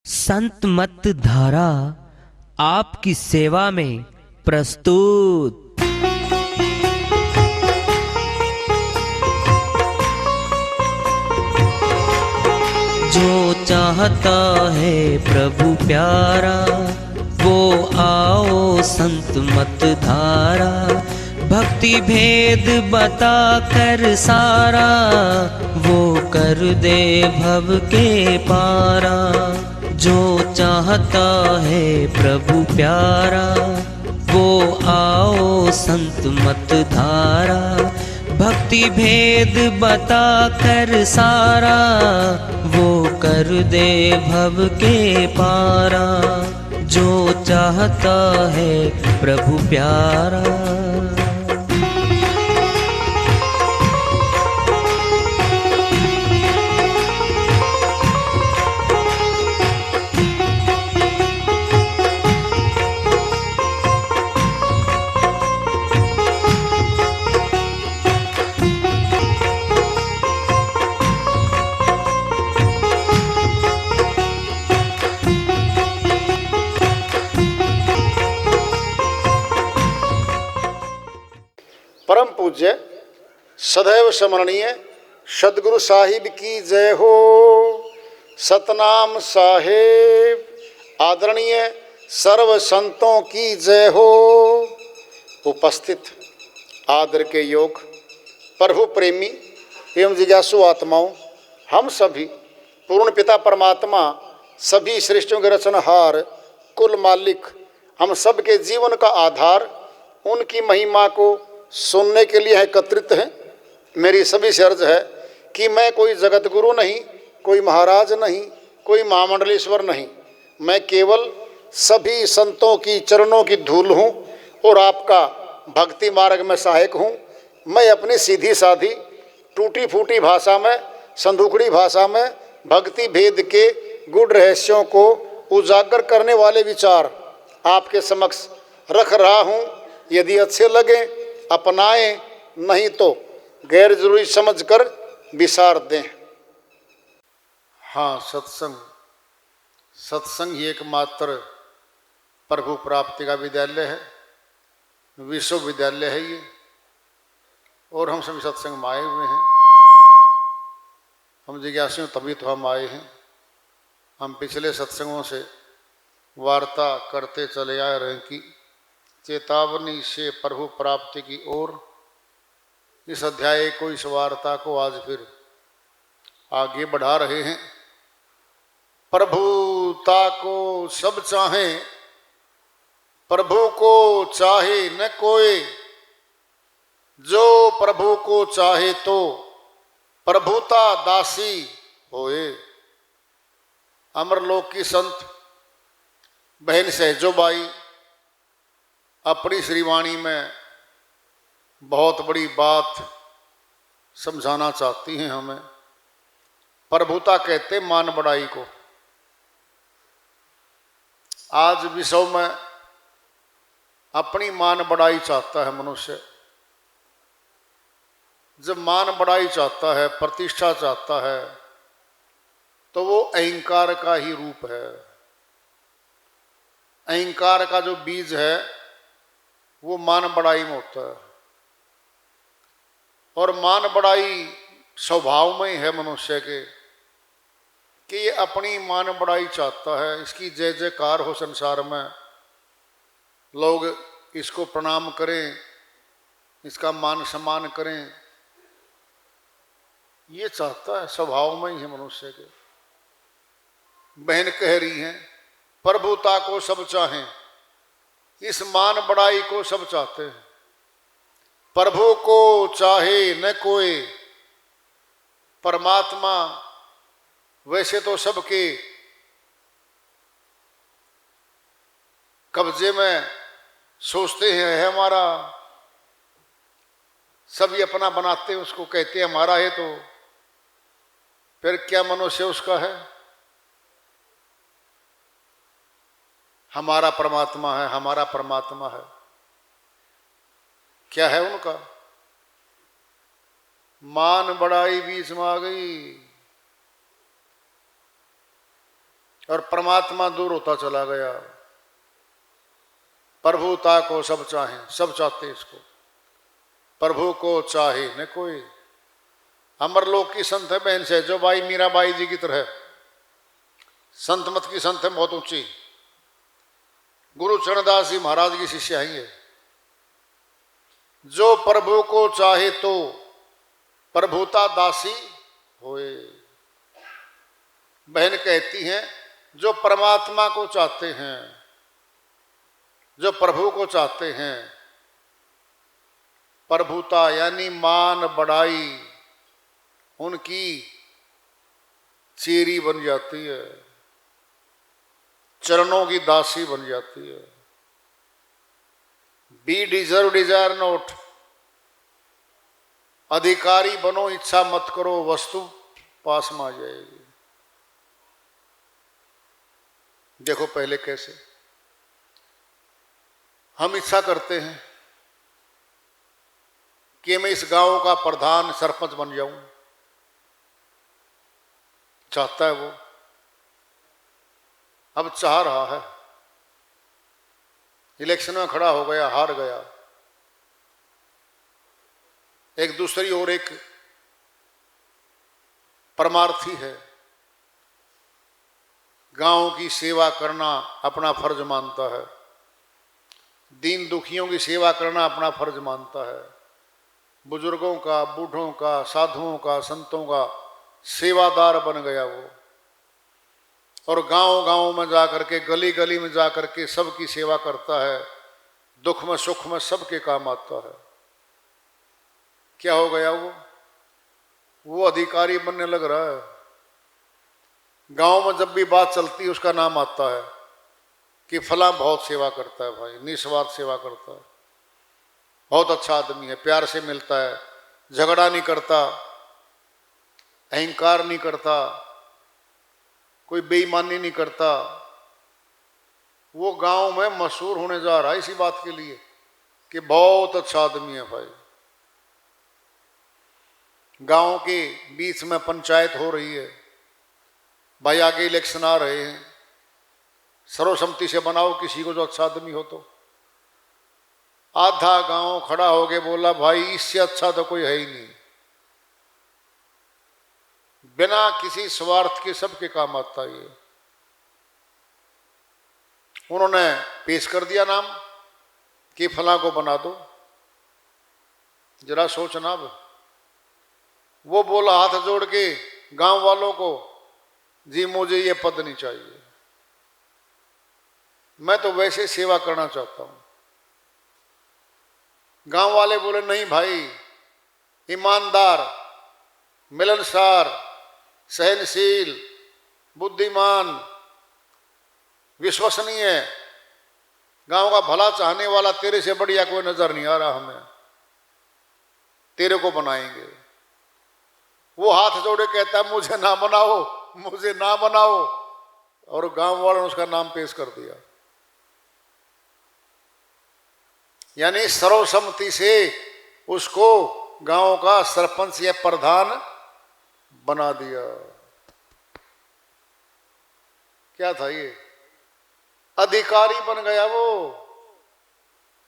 संत मत धारा आपकी सेवा में प्रस्तुत। जो चाहता है प्रभु प्यारा, वो आओ संत मत धारा। भक्ति भेद बता कर सारा, वो कर दे भव के पारा। जो चाहता है प्रभु प्यारा, वो आओ संत मत धारा। भक्ति भेद बता कर सारा, वो कर दे भव के पारा। जो चाहता है प्रभु प्यारा। परम पूज्य सदैव स्मरणीय सदगुरु साहिब की जय हो। सतनाम साहेब आदरणीय सर्व संतों की जय हो। उपस्थित आदर के योग प्रभु प्रेमी एवं जिज्ञासु आत्माओं, हम सभी पूर्ण पिता परमात्मा सभी सृष्टियों के रचनहार कुल मालिक, हम सब के जीवन का आधार, उनकी महिमा को सुनने के लिए एकत्रित हैं। मेरी सभी से अर्ज है कि मैं कोई जगत गुरु नहीं, कोई महाराज नहीं, कोई महामंडलेश्वर नहीं। मैं केवल सभी संतों की चरणों की धूल हूँ और आपका भक्ति मार्ग में सहायक हूँ। मैं अपनी सीधी साधी टूटी फूटी भाषा में, संदूकड़ी भाषा में भक्ति भेद के गूढ़ रहस्यों को उजागर करने वाले विचार आपके समक्ष रख रहा हूँ। यदि अच्छे लगे अपनाएं, नहीं तो गैर जरूरी समझकर विसार दें। हाँ, सत्संग ही एकमात्र प्रभु प्राप्ति का विद्यालय है, विश्वविद्यालय है ये। और हम सभी सत्संग में आए हुए हैं। हम जिज्ञासु तभी तो हम आए हैं। हम पिछले सत्संगों से वार्ता करते चले आ रहे हैं कि चेतावनी से प्रभु प्राप्ति की ओर। इस अध्याय को, इस वार्ता को आज फिर आगे बढ़ा रहे हैं। प्रभुता को सब चाहें, प्रभु को चाहे न कोई। जो प्रभु को चाहे तो प्रभुता दासी होए। अमरलोक की संत बहन सहजोबाई अपनी श्रीवाणी में बहुत बड़ी बात समझाना चाहती हैं हमें। प्रभुता कहते मान बढ़ाई को। आज विश्व में अपनी मान बढ़ाई चाहता है मनुष्य। जब मान बढ़ाई चाहता है, प्रतिष्ठा चाहता है, तो वो अहंकार का ही रूप है। अहंकार का जो बीज है वो मान बढ़ाई में होता है। और मान बढ़ाई स्वभाव में ही है मनुष्य के कि ये अपनी मान बढ़ाई चाहता है। इसकी जय जयकार हो संसार में, लोग इसको प्रणाम करें, इसका मान सम्मान करें, ये चाहता है। स्वभाव में ही है मनुष्य के। बहन कह रही हैं प्रभुता को सब चाहें, इस मान बढ़ाई को सब चाहते हैं। प्रभु को चाहे न कोई। परमात्मा वैसे तो सबके कब्जे में सोचते हैं है हमारा, सभी अपना बनाते हैं उसको, कहते हैं हमारा है। तो फिर क्या मनुष्य उसका है? हमारा परमात्मा है, हमारा परमात्मा है। क्या है उनका? मान बढ़ाई बीच में आ गई। और परमात्मा दूर होता चला गया। प्रभुता को सब चाहें, सब चाहते इसको, प्रभु को चाहे न कोई। अमरलोक की संत है बहन से, जो भाई मीराबाई जी की तरह संत मत की संत है, बहुत ऊंची। गुरु चरणदास जी महाराज की शिष्या ही है। जो प्रभु को चाहे तो प्रभुता दासी होए। बहन कहती हैं जो परमात्मा को चाहते हैं, जो प्रभु को चाहते हैं, प्रभुता यानी मान बढ़ाई उनकी चेरी बन जाती है, चरणों की दासी बन जाती है। बी डिजर्व डिजायर नोट, अधिकारी बनो इच्छा मत करो, वस्तु पास में आ जाएगी। देखो पहले कैसे हम इच्छा करते हैं कि मैं इस गांव का प्रधान सरपंच बन जाऊं, चाहता है वो, अब चाह रहा है, इलेक्शन में खड़ा हो गया, हार गया। एक दूसरी ओर एक परमार्थी है, गांव की सेवा करना अपना फर्ज मानता है, दीन दुखियों की सेवा करना अपना फर्ज मानता है, बुजुर्गों का, बूढ़ों का, साधुओं का, संतों का सेवादार बन गया वो। और गांव गांव में जाकर के, गली गली में जाकर के सबकी सेवा करता है, दुख में सुख में सबके काम आता है। क्या हो गया वो अधिकारी बनने लग रहा है। गांव में जब भी बात चलती है उसका नाम आता है कि फलां बहुत सेवा करता है भाई, निस्वार्थ सेवा करता है, बहुत अच्छा आदमी है, प्यार से मिलता है, झगड़ा नहीं करता, अहंकार नहीं करता, कोई बेईमानी नहीं करता। वो गांव में मशहूर होने जा रहा है इसी बात के लिए कि बहुत अच्छा आदमी है भाई। गांव के बीच में पंचायत हो रही है, भाई आगे इलेक्शन आ रहे हैं, सर्वसम्मति से बनाओ किसी को जो अच्छा आदमी हो तो। आधा गांव खड़ा हो गया, बोला भाई इससे अच्छा तो कोई है ही नहीं, बिना किसी स्वार्थ के सबके काम आता है। उन्होंने पेश कर दिया नाम कि फलां को बना दो। जरा सोचना, अब वो बोला हाथ जोड़ के गांव वालों को, जी मुझे ये पद नहीं चाहिए, मैं तो वैसे सेवा करना चाहता हूं। गांव वाले बोले नहीं भाई, ईमानदार, मिलनसार, सहनशील, बुद्धिमान, विश्वसनीय, गांव का भला चाहने वाला तेरे से बढ़िया कोई नजर नहीं आ रहा हमें, तेरे को बनाएंगे। वो हाथ जोड़े कहता है मुझे ना बनाओ, मुझे ना बनाओ, और गांव वालों ने उसका नाम पेश कर दिया। यानी सर्वसम्मति से उसको गांव का सरपंच या प्रधान बना दिया। क्या था ये? अधिकारी बन गया वो।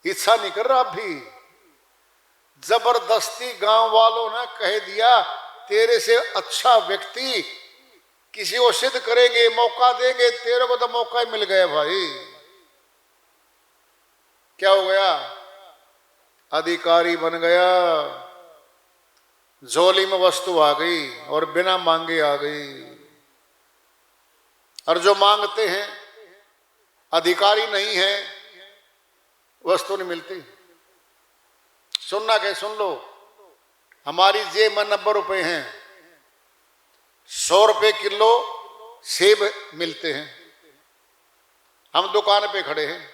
इच्छा नहीं कर रहा भी, जबरदस्ती गांव वालों ने कह दिया तेरे से अच्छा व्यक्ति किसी को सिद्ध करेंगे, मौका देंगे, तेरे को तो मौका ही मिल गया भाई। क्या हो गया? अधिकारी बन गया, झोली में वस्तु आ गई और बिना मांगे आ गई। और जो मांगते हैं, अधिकारी नहीं है, वस्तु नहीं मिलती। सुनना क्या? सुन लो, हमारी जेब में 90 रुपए हैं, 100 रुपए किलो सेब मिलते हैं, हम दुकान पे खड़े हैं,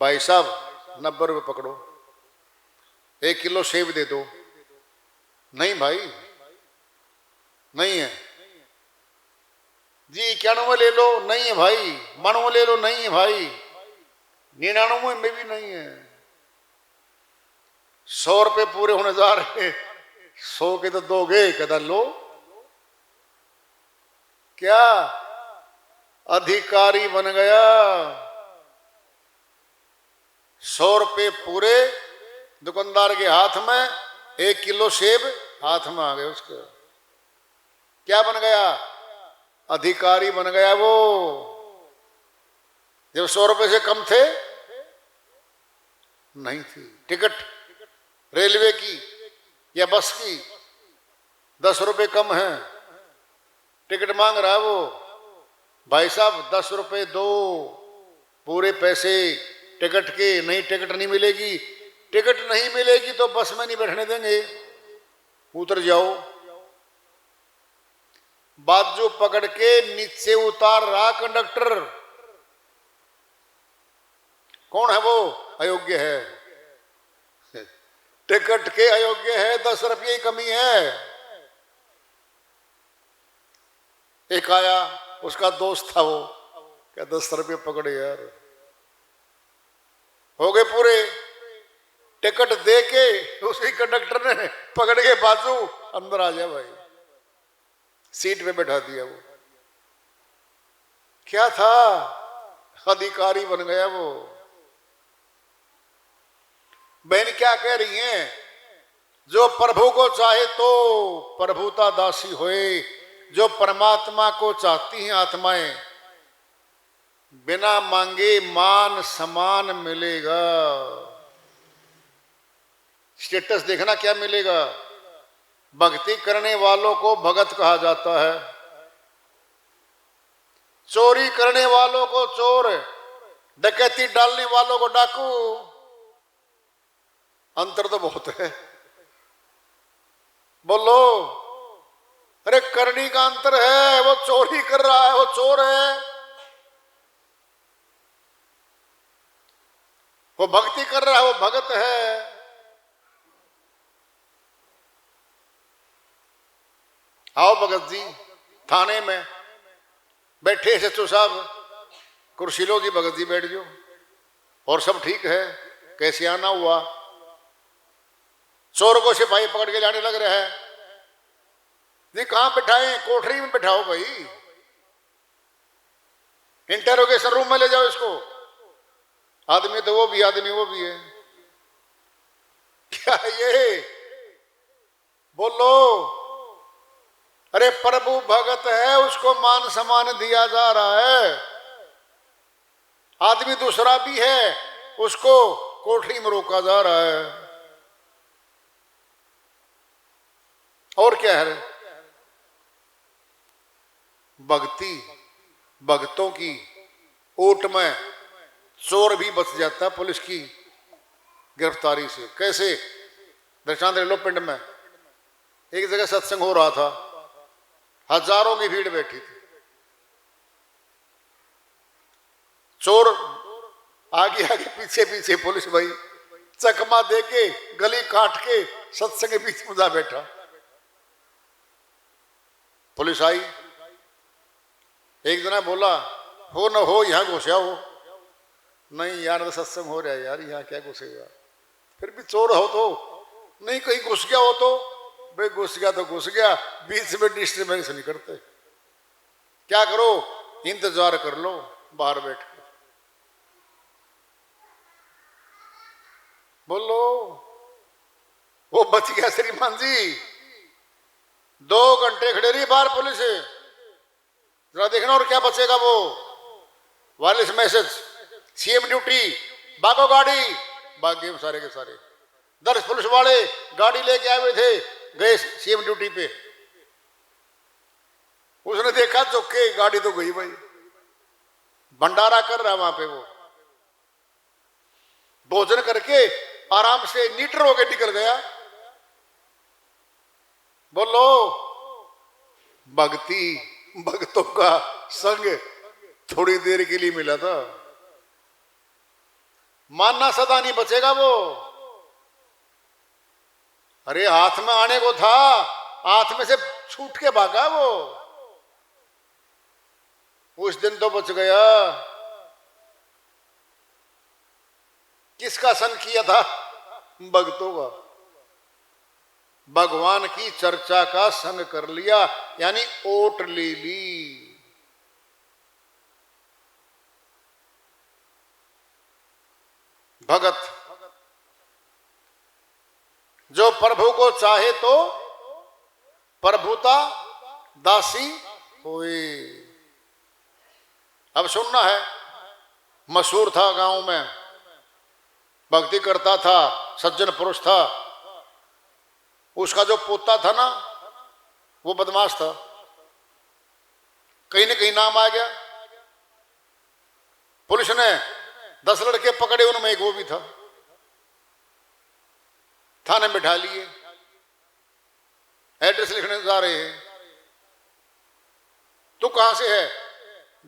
भाई साहब 90 रुपए पकड़ो, 1 किलो सेब दे दो। नहीं भाई, नहीं है जी। 91 ले लो, नहीं है भाई। 92 ले लो, नहीं है भाई। 99 में भी नहीं है। 100 रुपए पूरे होने जा रहे, 100 के तो दोगे, कहता लो। क्या अधिकारी बन गया। 100 रुपये पूरे दुकानदार के हाथ में, 1 किलो सेब हाथ में आ गए उसके। क्या बन गया? अधिकारी बन गया वो। जब 100 रुपये से कम थे नहीं थी। टिकट रेलवे की या बस की 10 रुपये कम है, टिकट मांग रहा है वो। भाई साहब 10 रुपये दो, पूरे पैसे टिकट के। नहीं टिकट नहीं मिलेगी। टिकट नहीं मिलेगी तो बस में नहीं बैठने देंगे, उतर जाओ। बाजू पकड़ के नीचे उतार रहा कंडक्टर। कौन है वो? अयोग्य है, टिकट के अयोग्य है। 10 रुपये की कमी है। एक आया, उसका दोस्त था वो, क्या 10 रुपये पकड़े यार। हो गए पूरे। टिकट दे के उसी कंडक्टर ने पकड़ के बाजू, अंदर आ जा भाई, सीट पे बैठा दिया वो। क्या था? अधिकारी बन गया वो। बहन क्या कह रही हैं? जो प्रभु को चाहे तो प्रभुता दासी होए। जो परमात्मा को चाहती हैं आत्माएं, बिना मांगे मान सम्मान मिलेगा। स्टेटस देखना क्या मिलेगा। भक्ति करने वालों को भगत कहा जाता है, चोरी करने वालों को चोर, डकैती डालने वालों को डाकू। अंतर तो बहुत है। बोलो, अरे करनी का अंतर है। वो चोरी कर रहा है, वो चोर है। वो भक्ति कर रहा है, वो भगत है। आओ भगत जी, थाने में बैठे सचो साहब, कुर्सी लो जी, भगत जी बैठ जाओ। और सब ठीक है? कैसे आना हुआ? चोर को सिपाही पकड़ के लाने लग रहा है जी। कहां बिठाएं? कोठरी में बिठाओ भाई, इंटरोगेशन रूम में ले जाओ इसको। आदमी तो वो भी, आदमी वो भी है। क्या ये? बोलो, अरे प्रभु भगत है, उसको मान सम्मान दिया जा रहा है। आदमी दूसरा भी है, उसको कोठरी में रोका जा रहा है। और क्या है? भक्ति, भक्तों की ओट में चोर भी बच जाता है पुलिस की गिरफ्तारी से। कैसे? दृष्टांत ले लो। पिंड में एक जगह सत्संग हो रहा था, हजारों की भीड़ बैठी थी। चोर आगे आगे पीछे पीछे, पुलिस भाई चकमा दे के गली काट के सत्संग के बीच में जा बैठा। पुलिस आई, एक जना बोला, हो न हो यहां घुसा हो। नहीं यार, तो सत्संग हो रहा है यार, यहां क्या घुसेगा। फिर भी चोर हो तो नहीं, कहीं घुस गया हो तो भाई घुस गया तो घुस गया, बीच में डिस्टर्बेंस नहीं करते। क्या करो? इंतजार कर लो बाहर बैठ के। बोलो, वो बच गया श्रीमान जी। 2 घंटे खड़े रही बाहर पुलिस, जरा देखना। और क्या बचेगा? वो वायरलेस मैसेज, सीएम ड्यूटी, भागो गाड़ी। भाग गए सारे के सारे। 10 पुलिस वाले गाड़ी लेके आए हुए थे, गए सीएम ड्यूटी पे। उसने देखा चौके, गाड़ी तो गई भाई। भंडारा कर रहा वहां पे वो, भोजन करके आराम से नीटर होके निकल गया। बोलो, भक्ति, भक्तों का संग थोड़ी देर के लिए मिला था। मानना सदा नहीं बचेगा वो। अरे हाथ में आने को था, हाथ में से छूट के भागा वो। उस दिन तो बच गया। किसका संग किया था? भक्तों का। भगवान की चर्चा का संग कर लिया, यानी ओट ले ली। भगत, जो प्रभु को चाहे तो प्रभुता दासी होए। अब सुनना है, मशहूर था गांव में, भक्ति करता था, सज्जन पुरुष था। उसका जो पोता था ना, वो बदमाश था। कहीं न कहीं नाम आ गया, पुलिस ने 10 लड़के पकड़े, उनमें एक वो भी था। थाने में बिठा लिए, एड्रेस लिखने जा रहे हैं। तू कहां से है?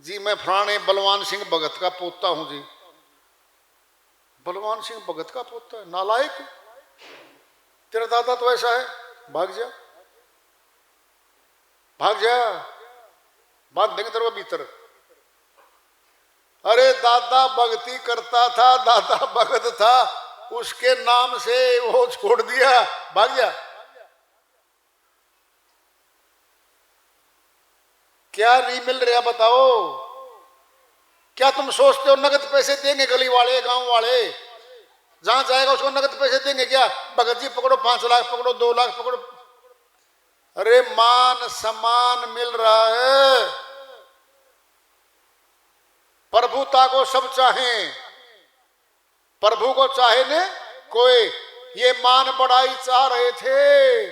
जी मैं फलाने बलवान सिंह भगत का पोता हूं जी। बलवान सिंह भगत का पोता है? नालायक, तेरा दादा तो ऐसा है, भाग जा भाग जा, बांध देंगे तेरे को भीतर। अरे दादा भक्ति करता था, दादा भगत था, उसके नाम से वो छोड़ दिया, भाग जा। क्या नहीं मिल रहा बताओ? क्या तुम सोचते हो नगद पैसे देंगे गली वाले, गांव वाले? जहां जाएगा उसको नगद पैसे देंगे क्या? भगत जी पकड़ो 5 लाख पकड़ो, 2 लाख पकड़ो। अरे मान सम्मान मिल रहा है। प्रभुता को सब चाहें, प्रभु को चाहे ने कोई। ये मान बढ़ाई चाह रहे थे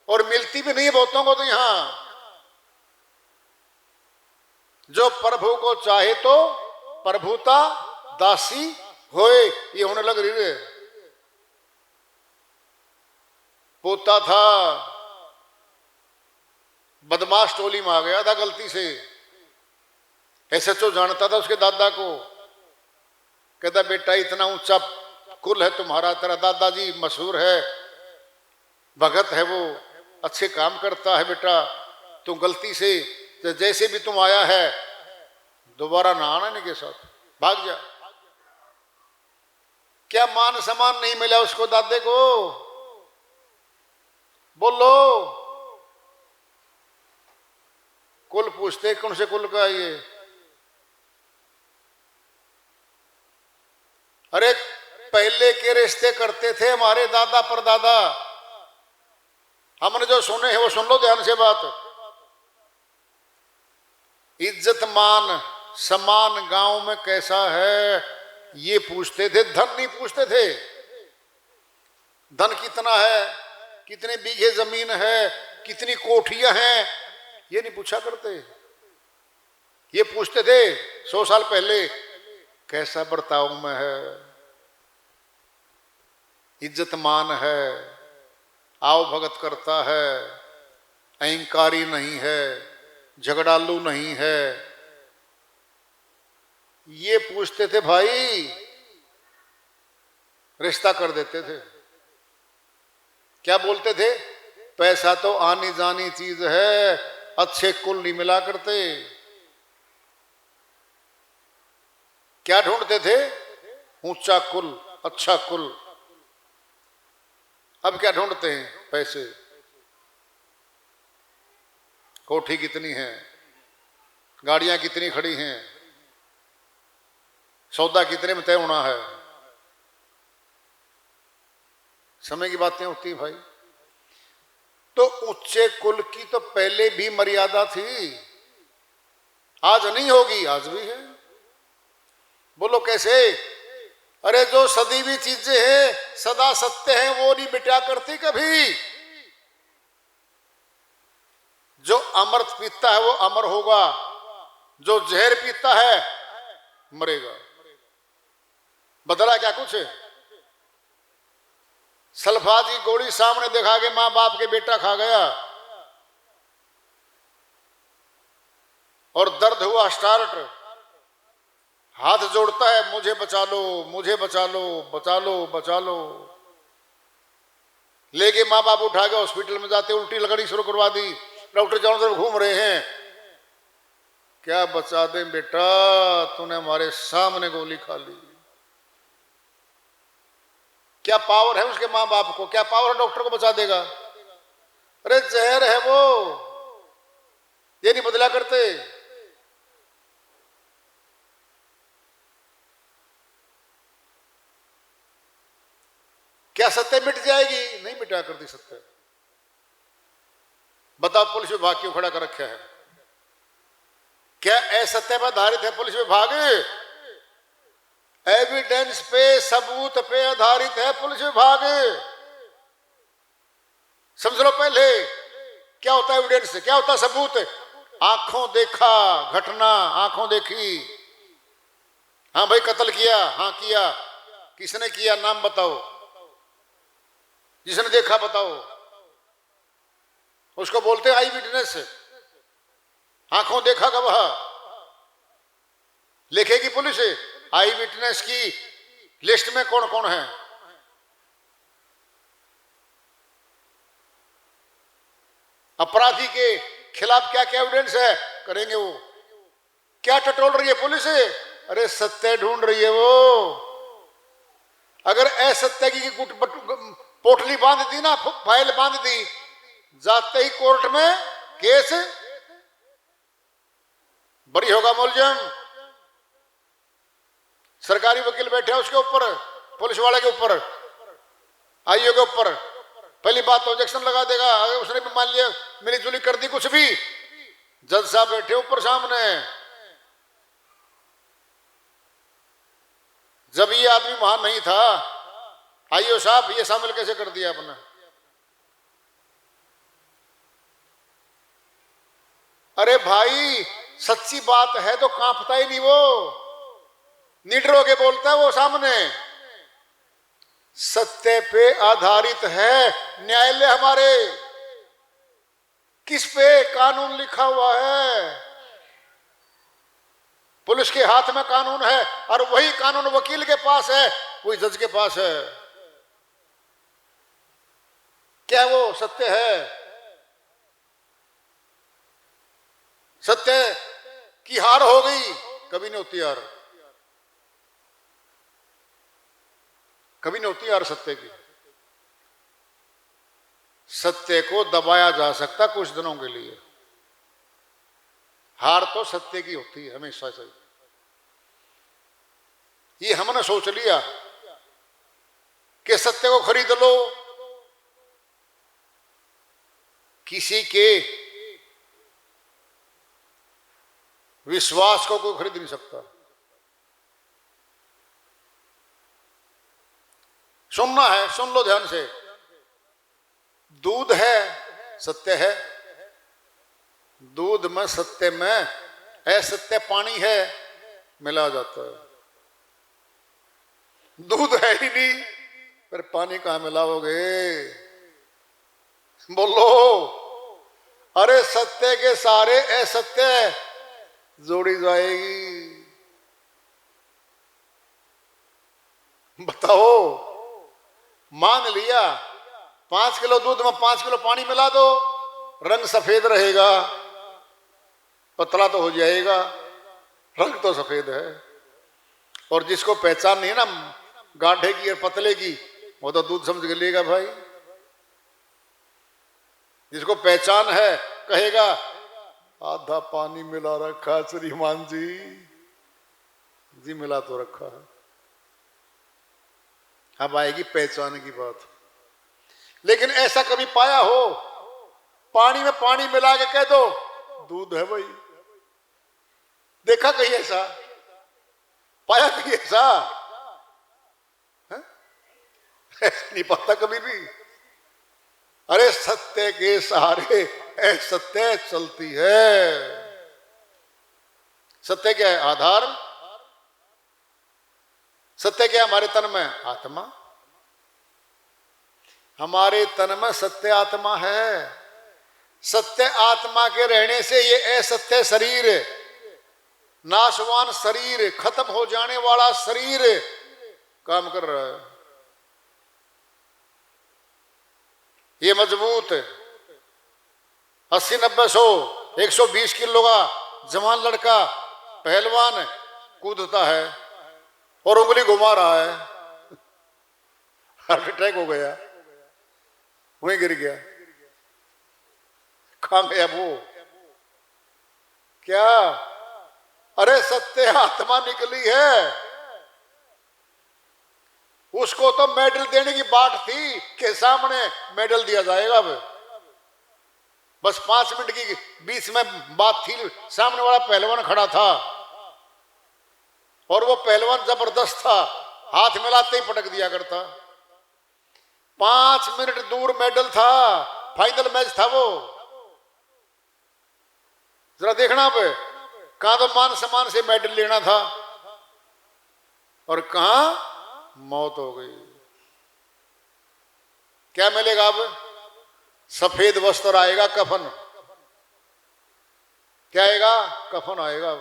और मिलती भी नहीं बहुतों को। तो यहां जो प्रभु को चाहे तो प्रभुता दासी होए, ये होने लग रही है। पोता था, बदमाश टोली में आ गया था गलती से। एसएचओ जानता था उसके दादा को, कहता बेटा इतना ऊंचा कुल है तुम्हारा, तेरा दादाजी मशहूर है, भगत है, वो अच्छे काम करता है बेटा, तुम गलती से जैसे भी तुम आया है दोबारा ना आना इनके साथ, भाग जा। क्या मान सम्मान नहीं मिला उसको दादे को? बोलो। कुल पूछते कौन से कुल का ये? अरे पहले के रिश्ते करते थे हमारे दादा परदादा, हमने जो सुने हैं वो सुन लो ध्यान से बात। इज्जत मान सम्मान गांव में कैसा है ये पूछते थे, धन नहीं पूछते थे। धन कितना है, कितने बीघे जमीन है, कितनी कोठियां हैं, ये नहीं पूछा करते। ये पूछते थे 100 साल पहले कैसा बर्ताव में है, इज्जत मान है, आओ भगत करता है, अहंकारी नहीं है, झगड़ालू नहीं है, ये पूछते थे भाई, रिश्ता कर देते थे। क्या बोलते थे? पैसा तो आनी जानी चीज है, अच्छे कुल नहीं मिला करते। क्या ढूंढते थे? ऊंचा कुल, अच्छा कुल। अब क्या ढूंढते हैं? पैसे। कोठी कितनी है, गाड़ियां कितनी खड़ी हैं, सौदा कितने में तय होना है। समय की बातें होती हैं भाई। तो ऊंचे कुल की तो पहले भी मर्यादा थी, आज नहीं होगी, आज भी है। बोलो कैसे? अरे जो सदी हुई चीजें हैं, सदा सत्य हैं, वो नहीं मिटा करती कभी। जो अमृत पीता है वो अमर होगा, जो जहर पीता है मरेगा। बदला क्या कुछ? सल्फाज की गोली सामने दिखा के मां बाप के बेटा खा गया और दर्द हुआ स्टार्ट, हाथ जोड़ता है, मुझे बचा लो, मुझे बचा लो, बचा लो, बचा लो। लेके माँ बाप उठा के हॉस्पिटल में जाते, उल्टी लगनी शुरू करवा दी, डॉक्टर चारों तरफ घूम रहे हैं, क्या बचा दे बेटा, तूने हमारे सामने गोली खा ली। क्या पावर है उसके माँ बाप को? क्या पावर है डॉक्टर को बचा देगा? अरे जहर है वो, ये नहीं बदला करते। क्या सत्य मिट जाएगी? नहीं मिटा करती सत्य। बताओ पुलिस विभाग क्यों खड़ा कर रखा है? क्या असत्य पर आधारित है पुलिस विभाग? एविडेंस पे, सबूत पे आधारित है पुलिस विभाग। समझ लो पहले क्या होता है एविडेंस, क्या होता है सबूत। आंखों देखा घटना, आंखों देखी, हाँ भाई कत्ल किया, हाँ किया, किसने किया नाम बताओ, जिसने देखा बताओ, उसको बोलते आई विटनेस। आंखों देखा गवाह लिखेगी पुलिस। आई विटनेस की लिस्ट में कौन कौन है? अपराधी के खिलाफ क्या क्या एविडेंस है करेंगे वो। क्या टटोल रही है पुलिस? अरे सत्य ढूंढ रही है वो। अगर असत्य की पोटली बांध दी ना, फाइल बांध दी, जाते ही कोर्ट में केस बरी होगा मुलजिम। सरकारी वकील बैठे हैं उसके ऊपर, पुलिस वाले के ऊपर, आईओ के ऊपर। पहली बात तो ऑब्जेक्शन लगा देगा। अगर उसने भी मान लिया मिली जुली कर दी कुछ भी, जज साहब बैठे ऊपर सामने। जब ये आदमी वहां नहीं था, आईओ साहब ये शामिल कैसे कर दिया आपने? अरे भाई सच्ची बात है तो कांपता ही नहीं वो, निडर होके बोलता है वो सामने। सत्य पे आधारित है न्यायालय हमारे। किस पे कानून लिखा हुआ है? पुलिस के हाथ में कानून है, और वही कानून वकील के पास है, कोई जज के पास है। क्या वो सत्य है? सत्य की हार हो गई? कभी नहीं होती यार, कभी नहीं होती यार सत्य की। सत्य को दबाया जा सकता कुछ दिनों के लिए, हार तो सत्य की होती है हमेशा से। ये हमने सोच लिया कि सत्य को खरीद लो, किसी के विश्वास को कोई खरीद नहीं सकता। सुनना है, सुन लो ध्यान से। दूध है, सत्य है। दूध में सत्य में असत्य पानी है मिला जाता है। दूध है ही नहीं, फिर पानी कहां मिलाओगे? बोलो। अरे सत्य के सारे असत्य जोड़ी जाएगी। बताओ, मान लिया 5 किलो दूध में 5 किलो पानी मिला दो, रंग सफेद रहेगा, पतला तो हो जाएगा, रंग तो सफेद है। और जिसको पहचान नहीं है ना गाढ़े की और पतले की, वो तो दूध समझ के लेगा भाई। जिसको पहचान है कहेगा आधा पानी मिला रखा श्रीमान जी। जी मिला तो रखा है। अब आएगी पहचान की बात। लेकिन ऐसा कभी पाया हो पानी में पानी मिला के कह दो दूध है भाई? देखा कहीं ऐसा? पाया कहीं ऐसा? नहीं पाता कभी भी। अरे सत्य के सहारे असत्य चलती है। सत्य क्या है? आधार। सत्य क्या है हमारे तन में? आत्मा। हमारे तन में सत्य आत्मा है। सत्य आत्मा के रहने से ये असत्य शरीर, नाशवान शरीर, खत्म हो जाने वाला शरीर काम कर रहा है। ये मजबूत 80, 90, 100, 120 किलो का जवान लड़का पहलवान कूदता है और उंगली घुमा रहा है, हार्ट अटैक हो गया, वहीं गिर गया। कहां गया वो? क्या? अरे सत्य आत्मा निकली है। उसको तो मेडल देने की बात थी कि सामने मेडल दिया जाएगा। अब बस 5 मिनट की बीच में बात थी। सामने वाला पहलवान खड़ा था और वो पहलवान जबरदस्त था, हाथ मिलाते ही पटक दिया करता। 5 मिनट दूर मेडल था, फाइनल मैच था वो। जरा देखना अब, कहां तो मान सम्मान से मेडल लेना था और कहां मौत हो गई। क्या मिलेगा अब? सफेद वस्त्र आएगा, कफन। क्या आएगा? कफन आएगा।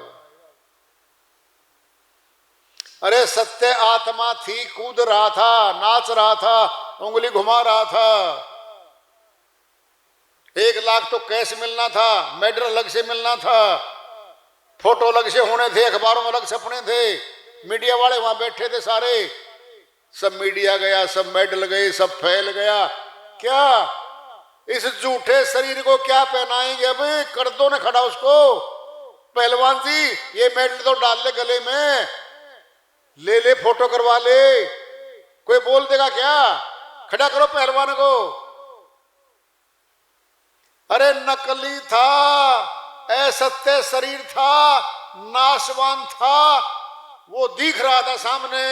अरे सत्य आत्मा थी, कूद रहा था, नाच रहा था, उंगली घुमा रहा था। 1 लाख तो कैश मिलना था, मेडल अलग से मिलना था, फोटो अलग से होने थे, अखबारों में अलग छपने थे, मीडिया वाले वहां बैठे थे सारे। सब मीडिया गया, सब मेडल गए, सब फैल गया। क्या इस झूठे शरीर को क्या पहनाएंगे? अब कर दो ना खड़ा उसको। पहलवान जी ये मेडल तो डाल ले गले में, ले ले फोटो करवा ले। कोई बोल देगा क्या? खड़ा करो पहलवान को। अरे नकली था, असत्य शरीर था, नाशवान था, वो दिख रहा था सामने।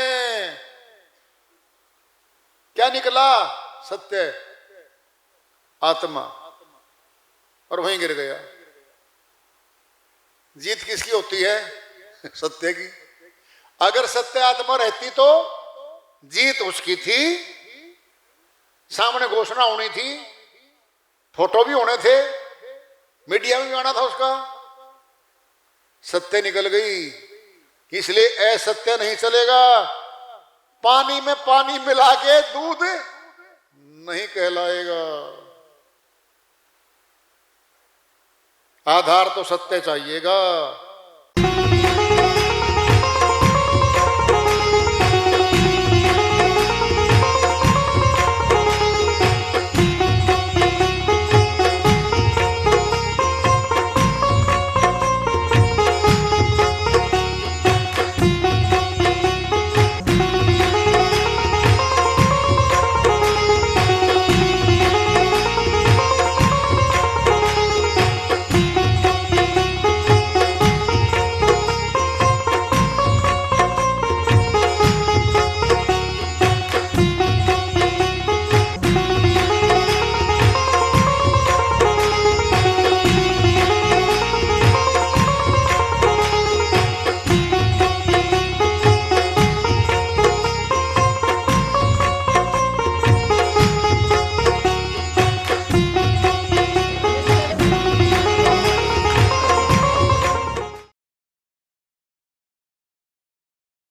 क्या निकला? सत्य आत्मा, और वहीं गिर गया। जीत किसकी होती है? सत्य की। अगर सत्य आत्मा रहती तो जीत उसकी थी। सामने घोषणा होनी थी, फोटो भी होने थे, मीडिया में भी आना था उसका। सत्य निकल गई, इसलिए असत्य नहीं चलेगा। पानी में पानी मिला के दूध नहीं कहलाएगा। आधार तो सत्य चाहिएगा।